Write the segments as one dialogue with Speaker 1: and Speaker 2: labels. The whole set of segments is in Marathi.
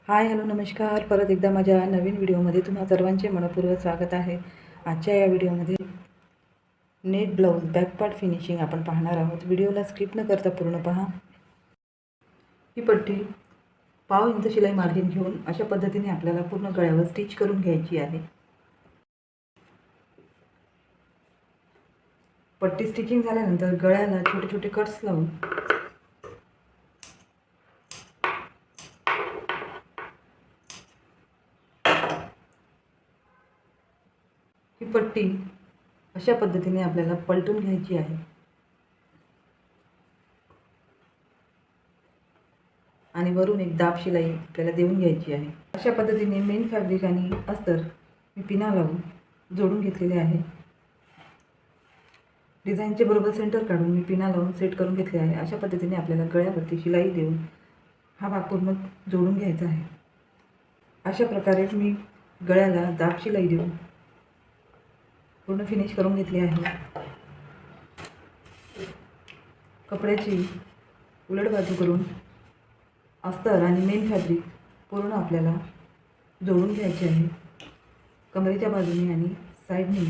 Speaker 1: हाय हॅलो नमस्कार. परत एकदा माझ्या नवीन व्हिडिओमध्ये तुम्हा सर्वांचे मनपूर्वक स्वागत आहे. आजच्या या व्हिडिओमध्ये नेट ब्लाऊज बॅकपार्ट फिनिशिंग आपण पाहणार आहोत. व्हिडिओला स्किप न करता पूर्ण पहा. ही पट्टी 1/2 इंच शिलाई मार्जिन घेऊन अशा पद्धतीने आपल्याला पूर्ण गळ्यावर स्टिच करून घ्यायची आहे. पट्टी स्टिचिंग झाल्यानंतर गळ्याला छोटे छोटे कट्स लावून ही पट्टी अशा पद्धतीने आपल्याला पलटून घ्यायची आहे आणि वरून एक दाब शिलाई आपल्याला देऊन घ्यायची आहे. अशा पद्धतीने मेन फॅब्रिक आणि अस्तर मी पिना लावून जोडून घेतलेले आहे. डिझाईनचे बरोबर सेंटर काढून मी पिना लावून सेट करून घेतले आहे. अशा पद्धतीने आपल्याला गळ्यावरती शिलाई देऊन हा भाग पूर्ण जोडून घ्यायचा आहे. अशा प्रकारे मी गळ्याला दाब शिलाई देऊन पूर्ण फिनिश करून घेतली आहे. कपड्याची उलट बाजू करून अस्तर आणि मेन फॅब्रिक पूर्ण आपल्याला जोडून घ्यायचे आहे. कमरेच्या बाजूने आणि साईडने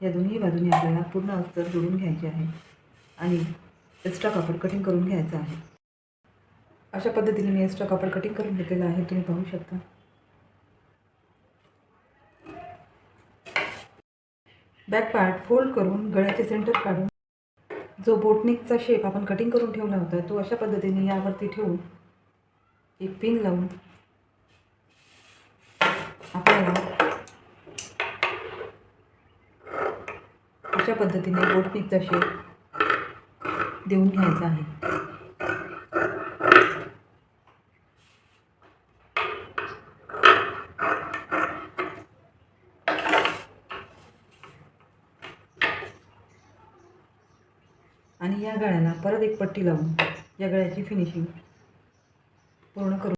Speaker 1: या दोन्ही बाजूने आपल्याला पूर्ण अस्तर जोडून घ्यायचे आहे आणि एक्स्ट्रा कापड कटिंग करून घ्यायचं आहे. अशा पद्धतीने मी एक्स्ट्रा कापड कटिंग करून घेतलेलं आहे, तुम्ही पाहू शकता. बॅक पार्ट फोल्ड करून गळ्याचे सेंटर काढून जो बोटनेकचा शेप आपण कटिंग करून ठेवला होता तो अशा पद्धतीने यावरती ठेवून एक पिन लावून आपल्याला अशा पद्धतीने बोटनेकचा शेप देऊन घ्यायचा आहे. आणि या गळ्याला परत एक पट्टी लावून या गळ्याची फिनिशिंग पूर्ण करू.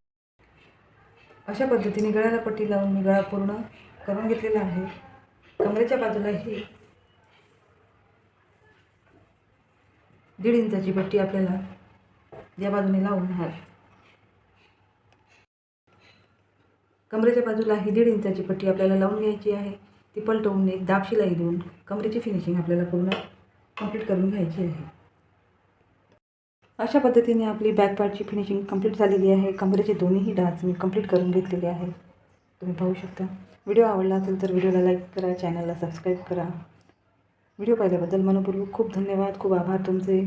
Speaker 1: अशा पद्धतीने गळ्याला पट्टी लावून मी गळा पूर्ण करून घेतलेला आहे. कमरेच्या बाजूलाही 1.5 इंचाची पट्टी आपल्याला या बाजूने लावून कमरेच्या बाजूलाही 1.5 इंचाची पट्टी आपल्याला लावून घ्यायची आहे. ती पलटवून एक दाब शिलाई देऊन कमरेची फिनिशिंग आपल्याला पूर्ण कंप्लीट करून घ्यायची आहे. अशा पद्धतीने आपली बॅक पार्टची फिनिशिंग कंप्लीट झालेली आहे. कमरेचे दोन्हीही डाच मी कंप्लीट करून घेतलेले आहे, तुम्ही पाहू शकता. व्हिडिओ आवडला असेल तर व्हिडिओला लाईक करा, चॅनलला सबस्क्राईब करा. व्हिडिओ पाहिल्याबद्दल मनपूर्वक खूप धन्यवाद, खूप आभार तुमचे.